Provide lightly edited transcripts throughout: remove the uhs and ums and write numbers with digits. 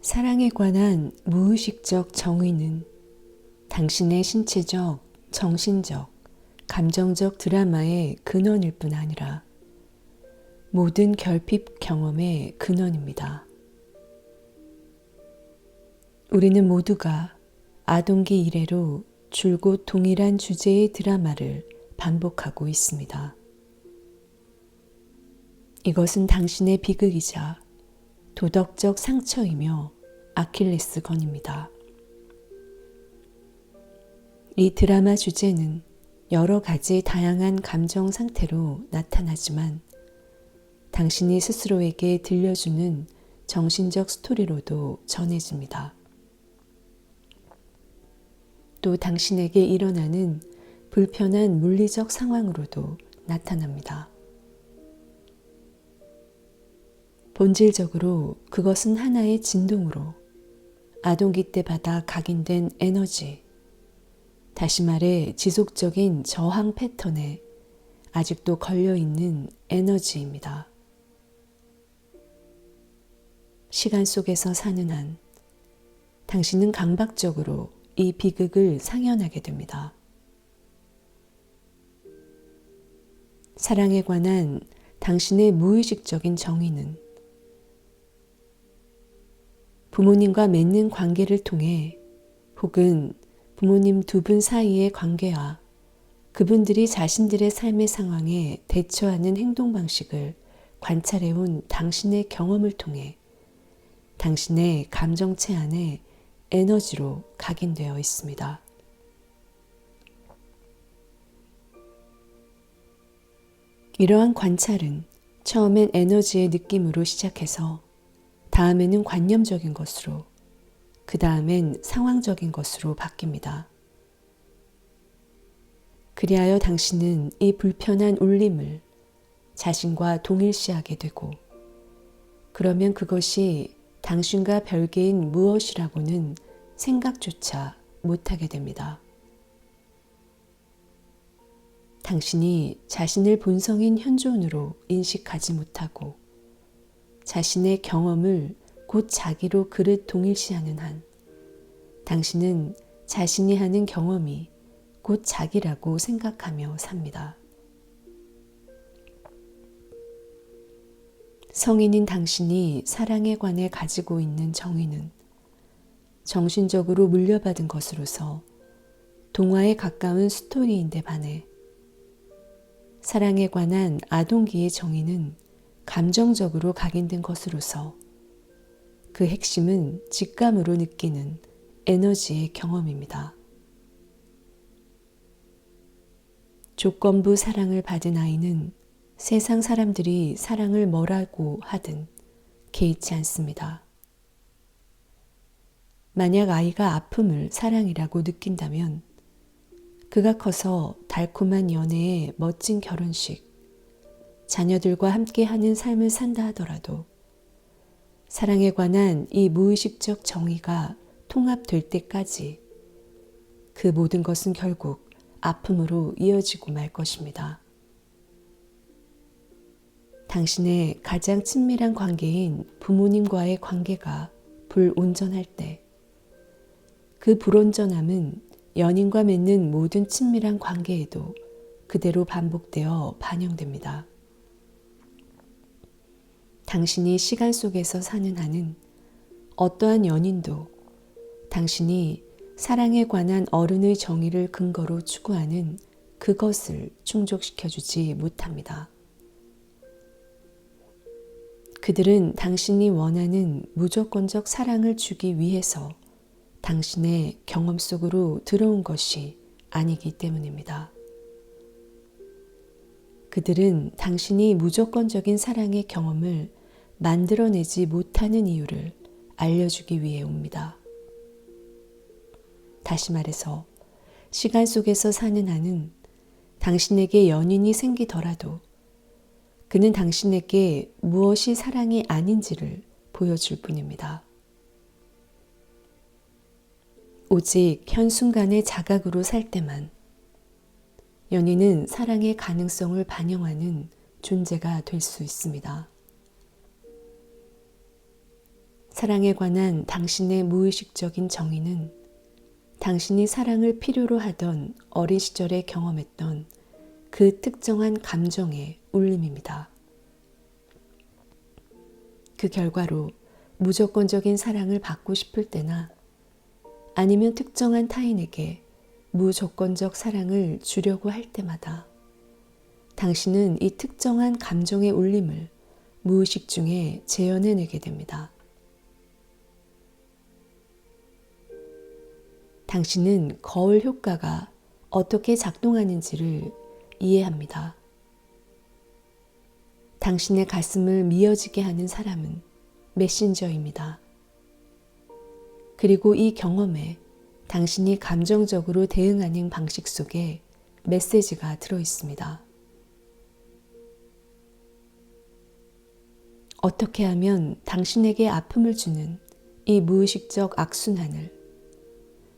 사랑에 관한 무의식적 정의는 당신의 신체적, 정신적, 감정적 드라마의 근원일 뿐 아니라 모든 결핍 경험의 근원입니다. 우리는 모두가 아동기 이래로 줄곧 동일한 주제의 드라마를 반복하고 있습니다. 이것은 당신의 비극이자 도덕적 상처이며 아킬레스건입니다. 이 드라마 주제는 여러 가지 다양한 감정 상태로 나타나지만 당신이 스스로에게 들려주는 정신적 스토리로도 전해집니다. 또 당신에게 일어나는 불편한 물리적 상황으로도 나타납니다. 본질적으로 그것은 하나의 진동으로 아동기 때 받아 각인된 에너지, 다시 말해 지속적인 저항 패턴에 아직도 걸려있는 에너지입니다. 시간 속에서 사는 한 당신은 강박적으로 이 비극을 상연하게 됩니다. 사랑에 관한 당신의 무의식적인 정의는 부모님과 맺는 관계를 통해 혹은 부모님 두 분 사이의 관계와 그분들이 자신들의 삶의 상황에 대처하는 행동 방식을 관찰해온 당신의 경험을 통해 당신의 감정체 안에 에너지로 각인되어 있습니다. 이러한 관찰은 처음엔 에너지의 느낌으로 시작해서 다음에는 관념적인 것으로, 그 다음엔 상황적인 것으로 바뀝니다. 그리하여 당신은 이 불편한 울림을 자신과 동일시하게 되고, 그러면 그것이 당신과 별개인 무엇이라고는 생각조차 못하게 됩니다. 당신이 자신을 본성인 현존으로 인식하지 못하고 자신의 경험을 곧 자기로 그릇 동일시하는 한 당신은 자신이 하는 경험이 곧 자기라고 생각하며 삽니다. 성인인 당신이 사랑에 관해 가지고 있는 정의는 정신적으로 물려받은 것으로서 동화에 가까운 스토리인데 반해 사랑에 관한 아동기의 정의는 감정적으로 각인된 것으로서 그 핵심은 직감으로 느끼는 에너지의 경험입니다. 조건부 사랑을 받은 아이는 세상 사람들이 사랑을 뭐라고 하든 개의치 않습니다. 만약 아이가 아픔을 사랑이라고 느낀다면 그가 커서 달콤한 연애에 멋진 결혼식, 자녀들과 함께하는 삶을 산다 하더라도 사랑에 관한 이 무의식적 정의가 통합될 때까지 그 모든 것은 결국 아픔으로 이어지고 말 것입니다. 당신의 가장 친밀한 관계인 부모님과의 관계가 불온전할 때 그 불온전함은 연인과 맺는 모든 친밀한 관계에도 그대로 반복되어 반영됩니다. 당신이 시간 속에서 사는 한은 어떠한 연인도 당신이 사랑에 관한 어른의 정의를 근거로 추구하는 그것을 충족시켜주지 못합니다. 그들은 당신이 원하는 무조건적 사랑을 주기 위해서 당신의 경험 속으로 들어온 것이 아니기 때문입니다. 그들은 당신이 무조건적인 사랑의 경험을 만들어내지 못하는 이유를 알려주기 위해 옵니다. 다시 말해서 시간 속에서 사는 한은 당신에게 연인이 생기더라도 그는 당신에게 무엇이 사랑이 아닌지를 보여줄 뿐입니다. 오직 현순간의 자각으로 살 때만 연인은 사랑의 가능성을 반영하는 존재가 될 수 있습니다. 사랑에 관한 당신의 무의식적인 정의는 당신이 사랑을 필요로 하던 어린 시절에 경험했던 그 특정한 감정의 울림입니다. 그 결과로 무조건적인 사랑을 받고 싶을 때나 아니면 특정한 타인에게 무조건적 사랑을 주려고 할 때마다 당신은 이 특정한 감정의 울림을 무의식 중에 재현해내게 됩니다. 당신은 거울 효과가 어떻게 작동하는지를 이해합니다. 당신의 가슴을 미어지게 하는 사람은 메신저입니다. 그리고 이 경험에 당신이 감정적으로 대응하는 방식 속에 메시지가 들어 있습니다. 어떻게 하면 당신에게 아픔을 주는 이 무의식적 악순환을,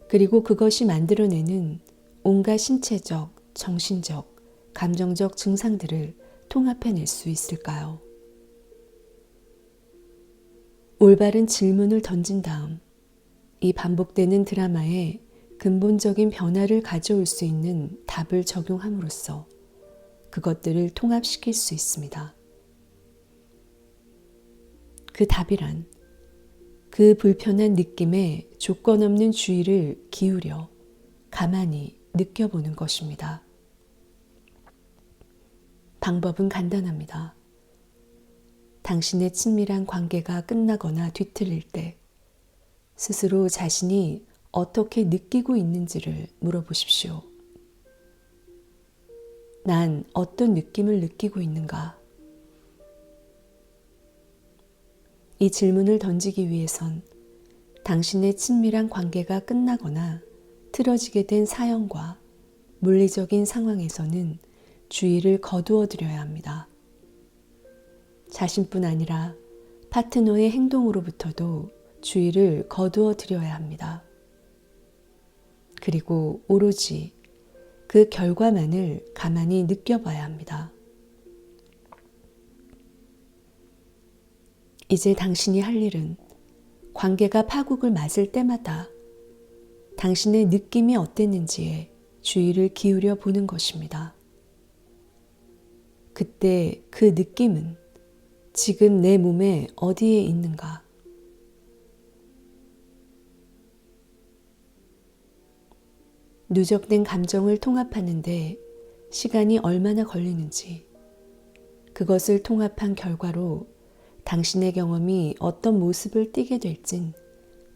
그리고 그것이 만들어내는 온갖 신체적, 정신적, 감정적 증상들을 통합해낼 수 있을까요? 올바른 질문을 던진 다음 이 반복되는 드라마에 근본적인 변화를 가져올 수 있는 답을 적용함으로써 그것들을 통합시킬 수 있습니다. 그 답이란 그 불편한 느낌에 조건 없는 주의를 기울여 가만히 느껴보는 것입니다. 방법은 간단합니다. 당신의 친밀한 관계가 끝나거나 뒤틀릴 때 스스로 자신이 어떻게 느끼고 있는지를 물어보십시오. 난 어떤 느낌을 느끼고 있는가? 이 질문을 던지기 위해선 당신의 친밀한 관계가 끝나거나 틀어지게 된 사연과 물리적인 상황에서는 주의를 거두어 드려야 합니다. 자신뿐 아니라 파트너의 행동으로부터도 주의를 거두어 드려야 합니다. 그리고 오로지 그 결과만을 가만히 느껴봐야 합니다. 이제 당신이 할 일은 관계가 파국을 맞을 때마다 당신의 느낌이 어땠는지에 주의를 기울여 보는 것입니다. 그때 그 느낌은 지금 내 몸에 어디에 있는가? 누적된 감정을 통합하는데 시간이 얼마나 걸리는지, 그것을 통합한 결과로 당신의 경험이 어떤 모습을 띠게 될진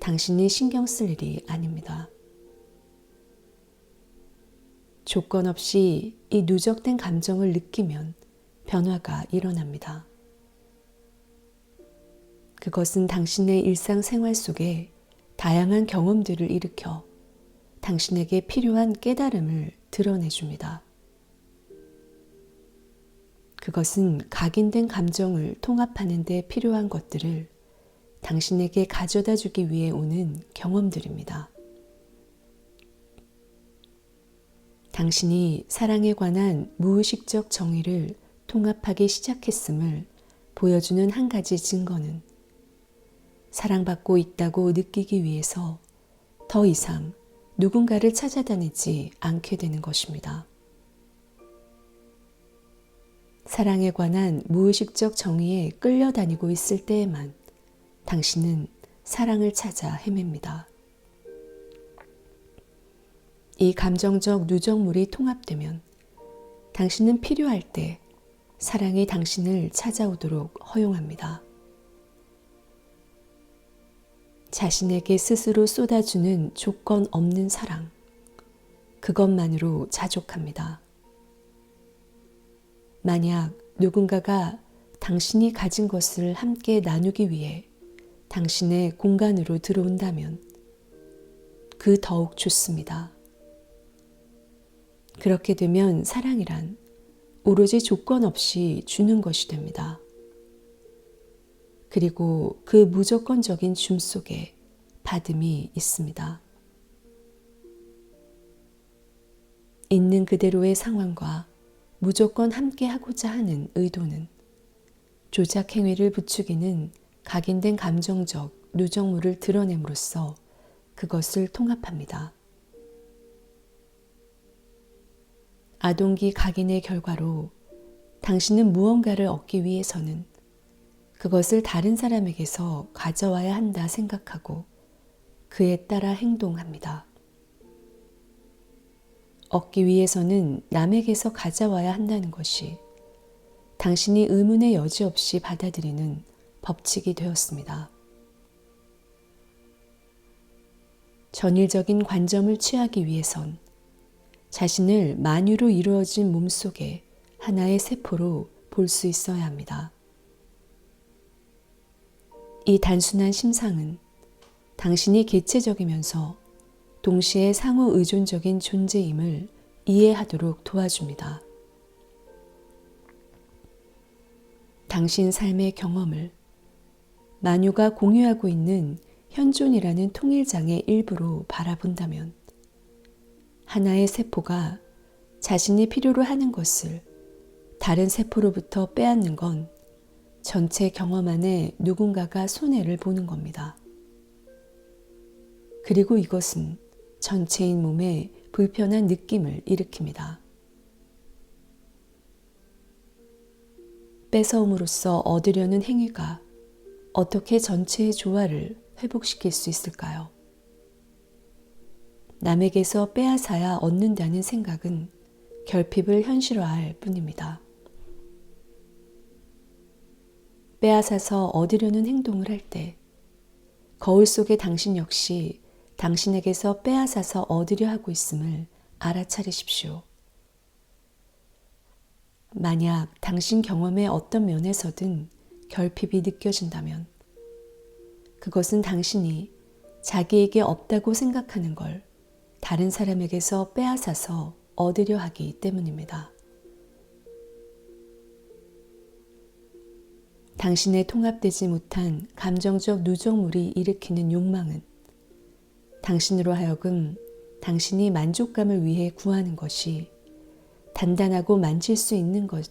당신이 신경 쓸 일이 아닙니다. 조건 없이 이 누적된 감정을 느끼면 변화가 일어납니다. 그것은 당신의 일상생활 속에 다양한 경험들을 일으켜 당신에게 필요한 깨달음을 드러내줍니다. 그것은 각인된 감정을 통합하는 데 필요한 것들을 당신에게 가져다 주기 위해 오는 경험들입니다. 당신이 사랑에 관한 무의식적 정의를 통합하기 시작했음을 보여주는 한 가지 증거는 사랑받고 있다고 느끼기 위해서 더 이상 누군가를 찾아다니지 않게 되는 것입니다. 사랑에 관한 무의식적 정의에 끌려다니고 있을 때에만 당신은 사랑을 찾아 헤맵니다. 이 감정적 누적물이 통합되면 당신은 필요할 때 사랑이 당신을 찾아오도록 허용합니다. 자신에게 스스로 쏟아주는 조건 없는 사랑, 그것만으로 자족합니다. 만약 누군가가 당신이 가진 것을 함께 나누기 위해 당신의 공간으로 들어온다면 그 더욱 좋습니다. 그렇게 되면 사랑이란 오로지 조건 없이 주는 것이 됩니다. 그리고 그 무조건적인 줌 속에 받음이 있습니다. 있는 그대로의 상황과 무조건 함께 하고자 하는 의도는 조작 행위를 부추기는 각인된 감정적 누적물을 드러냄으로써 그것을 통합합니다. 아동기 각인의 결과로 당신은 무언가를 얻기 위해서는 그것을 다른 사람에게서 가져와야 한다 생각하고 그에 따라 행동합니다. 얻기 위해서는 남에게서 가져와야 한다는 것이 당신이 의문의 여지 없이 받아들이는 법칙이 되었습니다. 전일적인 관점을 취하기 위해선 자신을 만유로 이루어진 몸속의 하나의 세포로 볼 수 있어야 합니다. 이 단순한 심상은 당신이 개체적이면서 동시에 상호 의존적인 존재임을 이해하도록 도와줍니다. 당신 삶의 경험을 만유가 공유하고 있는 현존이라는 통일장의 일부로 바라본다면 하나의 세포가 자신이 필요로 하는 것을 다른 세포로부터 빼앗는 건 전체 경험 안에 누군가가 손해를 보는 겁니다. 그리고 이것은 전체인 몸에 불편한 느낌을 일으킵니다. 뺏어옴으로써 얻으려는 행위가 어떻게 전체의 조화를 회복시킬 수 있을까요? 남에게서 빼앗아야 얻는다는 생각은 결핍을 현실화할 뿐입니다. 빼앗아서 얻으려는 행동을 할 때 거울 속의 당신 역시 당신에게서 빼앗아서 얻으려 하고 있음을 알아차리십시오. 만약 당신 경험의 어떤 면에서든 결핍이 느껴진다면 그것은 당신이 자기에게 없다고 생각하는 걸 다른 사람에게서 빼앗아서 얻으려 하기 때문입니다. 당신의 통합되지 못한 감정적 누적물이 일으키는 욕망은 당신으로 하여금 당신이 만족감을 위해 구하는 것이 단단하고 만질 수 있는 것,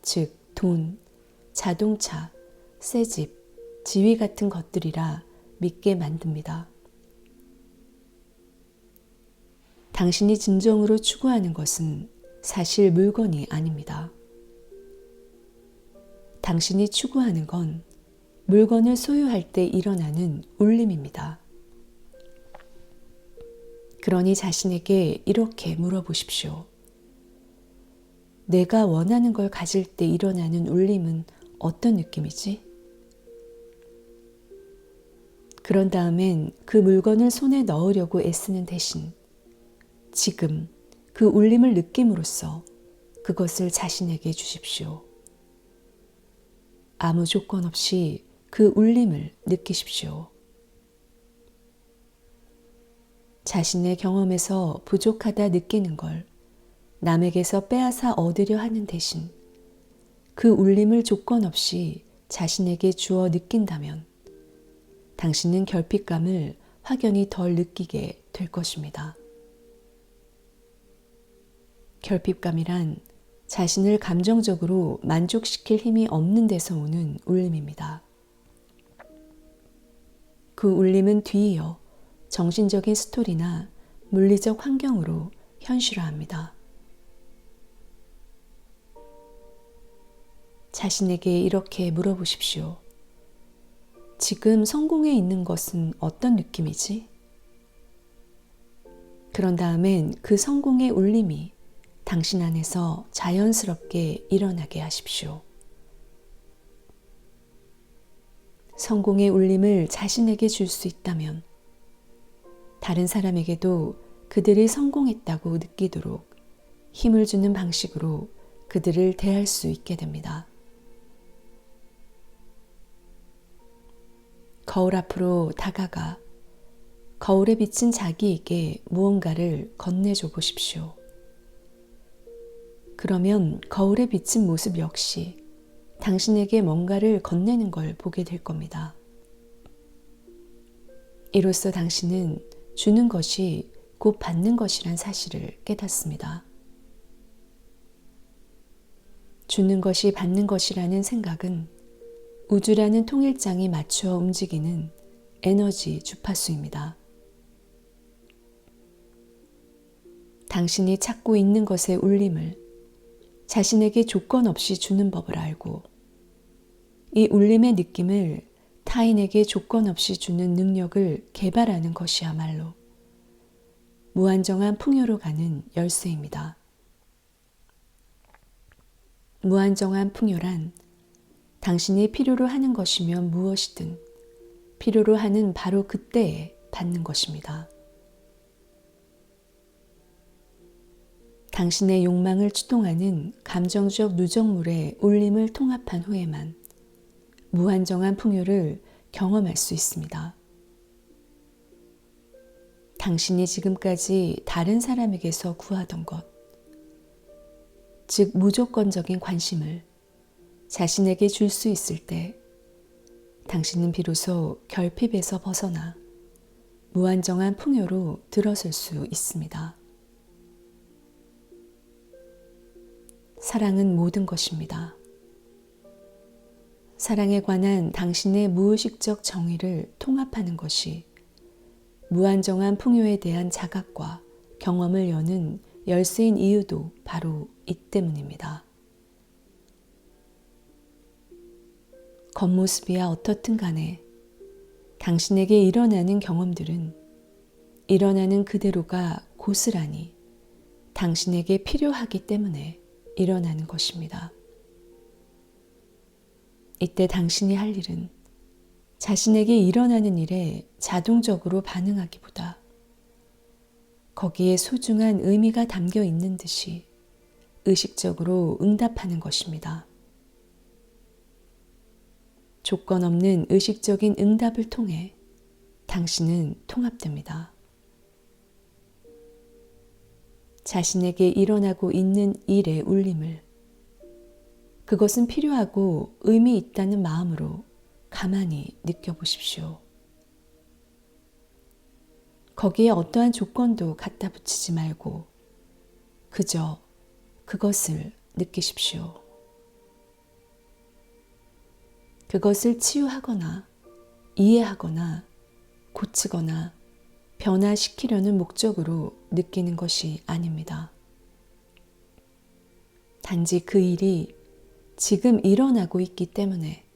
즉 돈, 자동차, 새집, 지위 같은 것들이라 믿게 만듭니다. 당신이 진정으로 추구하는 것은 사실 물건이 아닙니다. 당신이 추구하는 건 물건을 소유할 때 일어나는 울림입니다. 그러니 자신에게 이렇게 물어보십시오. 내가 원하는 걸 가질 때 일어나는 울림은 어떤 느낌이지? 그런 다음엔 그 물건을 손에 넣으려고 애쓰는 대신 지금 그 울림을 느낌으로써 그것을 자신에게 주십시오. 아무 조건 없이 그 울림을 느끼십시오. 자신의 경험에서 부족하다 느끼는 걸 남에게서 빼앗아 얻으려 하는 대신 그 울림을 조건 없이 자신에게 주어 느낀다면 당신은 결핍감을 확연히 덜 느끼게 될 것입니다. 결핍감이란 자신을 감정적으로 만족시킬 힘이 없는 데서 오는 울림입니다. 그 울림은 뒤이어 정신적인 스토리나 물리적 환경으로 현실화합니다. 자신에게 이렇게 물어보십시오. 지금 성공해 있는 것은 어떤 느낌이지? 그런 다음엔 그 성공의 울림이 당신 안에서 자연스럽게 일어나게 하십시오. 성공의 울림을 자신에게 줄 수 있다면 다른 사람에게도 그들이 성공했다고 느끼도록 힘을 주는 방식으로 그들을 대할 수 있게 됩니다. 거울 앞으로 다가가 거울에 비친 자기에게 무언가를 건네줘 보십시오. 그러면 거울에 비친 모습 역시 당신에게 뭔가를 건네는 걸 보게 될 겁니다. 이로써 당신은 주는 것이 곧 받는 것이란 사실을 깨닫습니다. 주는 것이 받는 것이라는 생각은 우주라는 통일장이 맞추어 움직이는 에너지 주파수입니다. 당신이 찾고 있는 것의 울림을 자신에게 조건 없이 주는 법을 알고 이 울림의 느낌을 타인에게 조건 없이 주는 능력을 개발하는 것이야말로 무한정한 풍요로 가는 열쇠입니다. 무한정한 풍요란 당신이 필요로 하는 것이면 무엇이든 필요로 하는 바로 그때에 받는 것입니다. 당신의 욕망을 추동하는 감정적 누적물의 울림을 통합한 후에만 무한정한 풍요를 경험할 수 있습니다. 당신이 지금까지 다른 사람에게서 구하던 것, 즉 무조건적인 관심을 자신에게 줄 수 있을 때 당신은 비로소 결핍에서 벗어나 무한정한 풍요로 들어설 수 있습니다. 사랑은 모든 것입니다. 사랑에 관한 당신의 무의식적 정의를 통합하는 것이 무한정한 풍요에 대한 자각과 경험을 여는 열쇠인 이유도 바로 이 때문입니다. 겉모습이야 어떻든 간에 당신에게 일어나는 경험들은 일어나는 그대로가 고스란히 당신에게 필요하기 때문에 일어나는 것입니다. 이때 당신이 할 일은 자신에게 일어나는 일에 자동적으로 반응하기보다 거기에 소중한 의미가 담겨 있는 듯이 의식적으로 응답하는 것입니다. 조건 없는 의식적인 응답을 통해 당신은 통합됩니다. 자신에게 일어나고 있는 일의 울림을 그것은 필요하고 의미 있다는 마음으로 가만히 느껴보십시오. 거기에 어떠한 조건도 갖다 붙이지 말고 그저 그것을 느끼십시오. 그것을 치유하거나 이해하거나 고치거나 변화시키려는 목적으로 느끼는 것이 아닙니다. 단지 그 일이 지금 일어나고 있기 때문에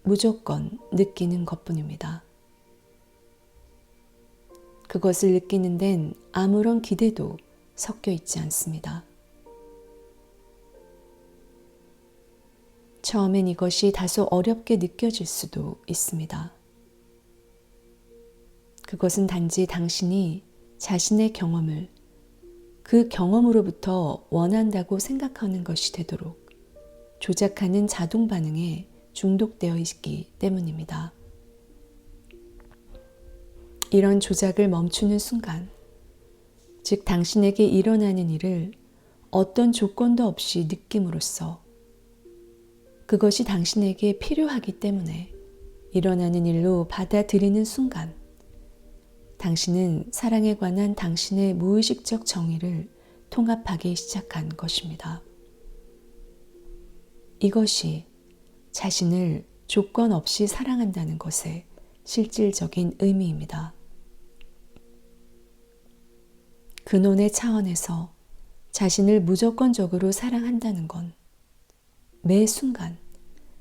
무조건 느끼는 것뿐입니다. 그것을 느끼는 데는 아무런 기대도 섞여 있지 않습니다. 처음엔 이것이 다소 어렵게 느껴질 수도 있습니다. 그것은 단지 당신이 자신의 경험을 그 경험으로부터 원한다고 생각하는 것이 되도록 조작하는 자동 반응에 중독되어 있기 때문입니다. 이런 조작을 멈추는 순간, 즉 당신에게 일어나는 일을 어떤 조건도 없이 느낌으로써 그것이 당신에게 필요하기 때문에 일어나는 일로 받아들이는 순간, 당신은 사랑에 관한 당신의 무의식적 정의를 통합하기 시작한 것입니다. 이것이 자신을 조건 없이 사랑한다는 것의 실질적인 의미입니다. 근원의 차원에서 자신을 무조건적으로 사랑한다는 건 매 순간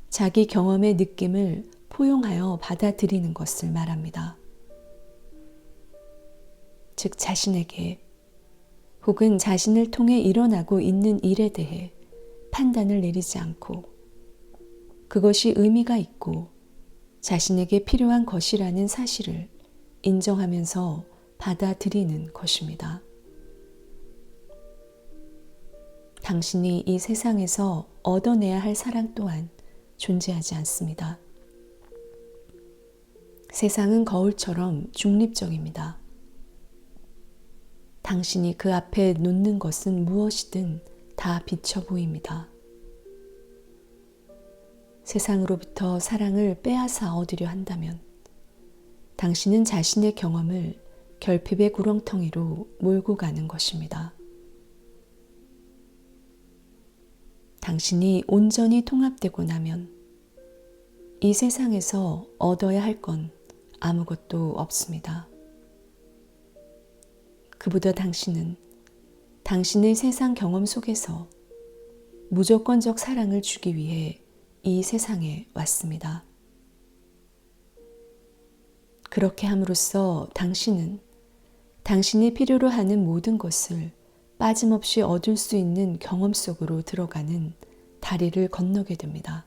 자기 경험의 느낌을 포용하여 받아들이는 것을 말합니다. 즉 자신에게 혹은 자신을 통해 일어나고 있는 일에 대해 판단을 내리지 않고 그것이 의미가 있고 자신에게 필요한 것이라는 사실을 인정하면서 받아들이는 것입니다. 당신이 이 세상에서 얻어내야 할 사랑 또한 존재하지 않습니다. 세상은 거울처럼 중립적입니다. 당신이 그 앞에 놓는 것은 무엇이든 다 비쳐 보입니다. 세상으로부터 사랑을 빼앗아 얻으려 한다면 당신은 자신의 경험을 결핍의 구렁텅이로 몰고 가는 것입니다. 당신이 온전히 통합되고 나면 이 세상에서 얻어야 할 건 아무것도 없습니다. 그보다 당신은 당신의 세상 경험 속에서 무조건적 사랑을 주기 위해 이 세상에 왔습니다. 그렇게 함으로써 당신은 당신이 필요로 하는 모든 것을 빠짐없이 얻을 수 있는 경험 속으로 들어가는 다리를 건너게 됩니다.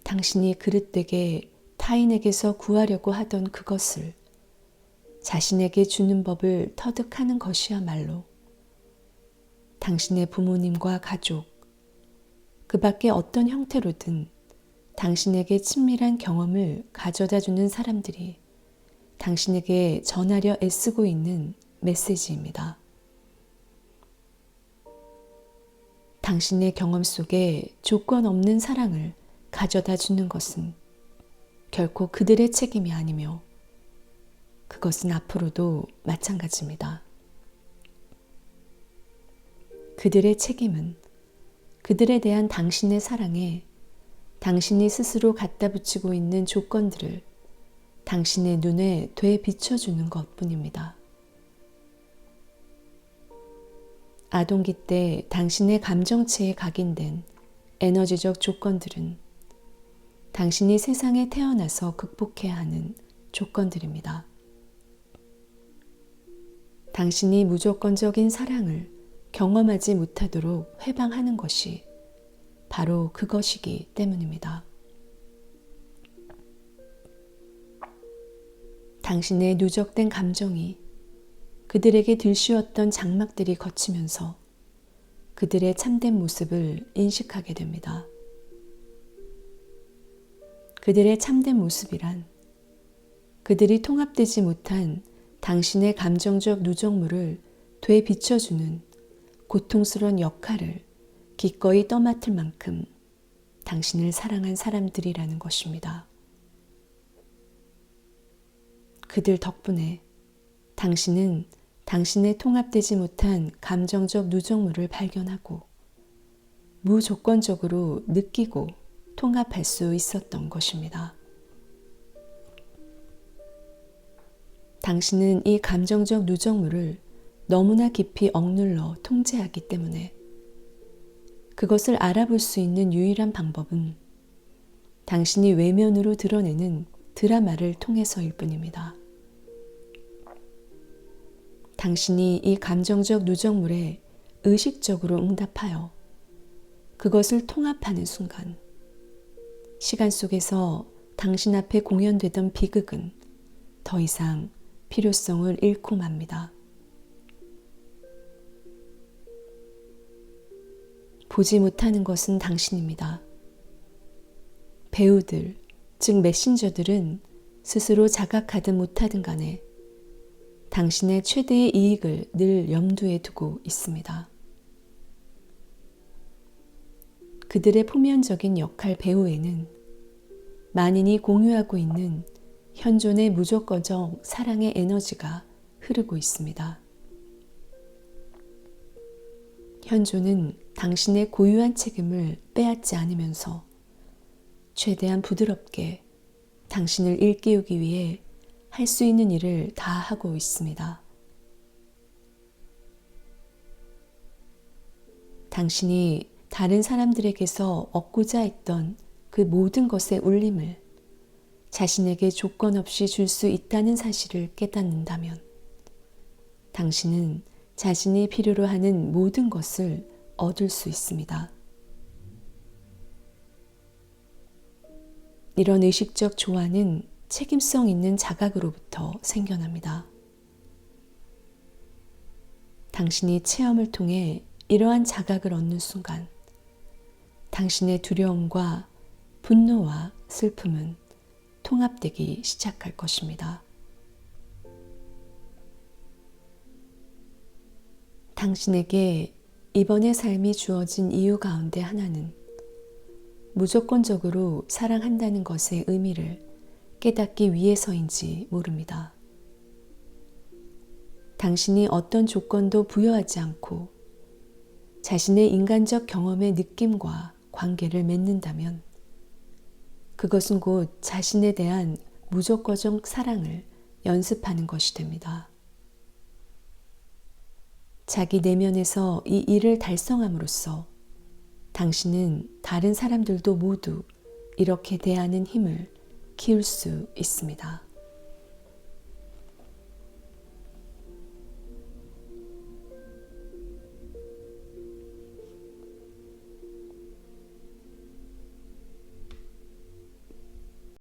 당신이 그릇되게 타인에게서 구하려고 하던 그것을 자신에게 주는 법을 터득하는 것이야말로 당신의 부모님과 가족, 그 밖에 어떤 형태로든 당신에게 친밀한 경험을 가져다 주는 사람들이 당신에게 전하려 애쓰고 있는 메시지입니다. 당신의 경험 속에 조건 없는 사랑을 가져다 주는 것은 결코 그들의 책임이 아니며 그것은 앞으로도 마찬가지입니다. 그들의 책임은 그들에 대한 당신의 사랑에 당신이 스스로 갖다 붙이고 있는 조건들을 당신의 눈에 되비춰주는 것뿐입니다. 아동기 때 당신의 감정체에 각인된 에너지적 조건들은 당신이 세상에 태어나서 극복해야 하는 조건들입니다. 당신이 무조건적인 사랑을 경험하지 못하도록 회방하는 것이 바로 그것이기 때문입니다. 당신의 누적된 감정이 그들에게 들씌웠던 장막들이 거치면서 그들의 참된 모습을 인식하게 됩니다. 그들의 참된 모습이란 그들이 통합되지 못한 당신의 감정적 누적물을 되비춰주는 고통스러운 역할을 기꺼이 떠맡을 만큼 당신을 사랑한 사람들이라는 것입니다. 그들 덕분에 당신은 당신의 통합되지 못한 감정적 누적물을 발견하고 무조건적으로 느끼고 통합할 수 있었던 것입니다. 당신은 이 감정적 누적물을 너무나 깊이 억눌러 통제하기 때문에 그것을 알아볼 수 있는 유일한 방법은 당신이 외면으로 드러내는 드라마를 통해서일 뿐입니다. 당신이 이 감정적 누적물에 의식적으로 응답하여 그것을 통합하는 순간 시간 속에서 당신 앞에 공연되던 비극은 더 이상 필요성을 잃고 맙니다. 보지 못하는 것은 당신입니다. 배우들, 즉 메신저들은 스스로 자각하든 못하든 간에 당신의 최대의 이익을 늘 염두에 두고 있습니다. 그들의 표면적인 역할 배후에는 만인이 공유하고 있는 현존의 무조건적 사랑의 에너지가 흐르고 있습니다. 현존은 당신의 고유한 책임을 빼앗지 않으면서 최대한 부드럽게 당신을 일깨우기 위해 할 수 있는 일을 다 하고 있습니다. 당신이 다른 사람들에게서 얻고자 했던 그 모든 것의 울림을 자신에게 조건 없이 줄 수 있다는 사실을 깨닫는다면 당신은 자신이 필요로 하는 모든 것을 얻을 수 있습니다. 이런 의식적 조화는 책임성 있는 자각으로부터 생겨납니다. 당신이 체험을 통해 이러한 자각을 얻는 순간 당신의 두려움과 분노와 슬픔은 통합되기 시작할 것입니다. 당신에게 이번의 삶이 주어진 이유 가운데 하나는 무조건적으로 사랑한다는 것의 의미를 깨닫기 위해서인지 모릅니다. 당신이 어떤 조건도 부여하지 않고 자신의 인간적 경험의 느낌과 관계를 맺는다면 그것은 곧 자신에 대한 무조건적 사랑을 연습하는 것이 됩니다. 자기 내면에서 이 일을 달성함으로써 당신은 다른 사람들도 모두 이렇게 대하는 힘을 키울 수 있습니다.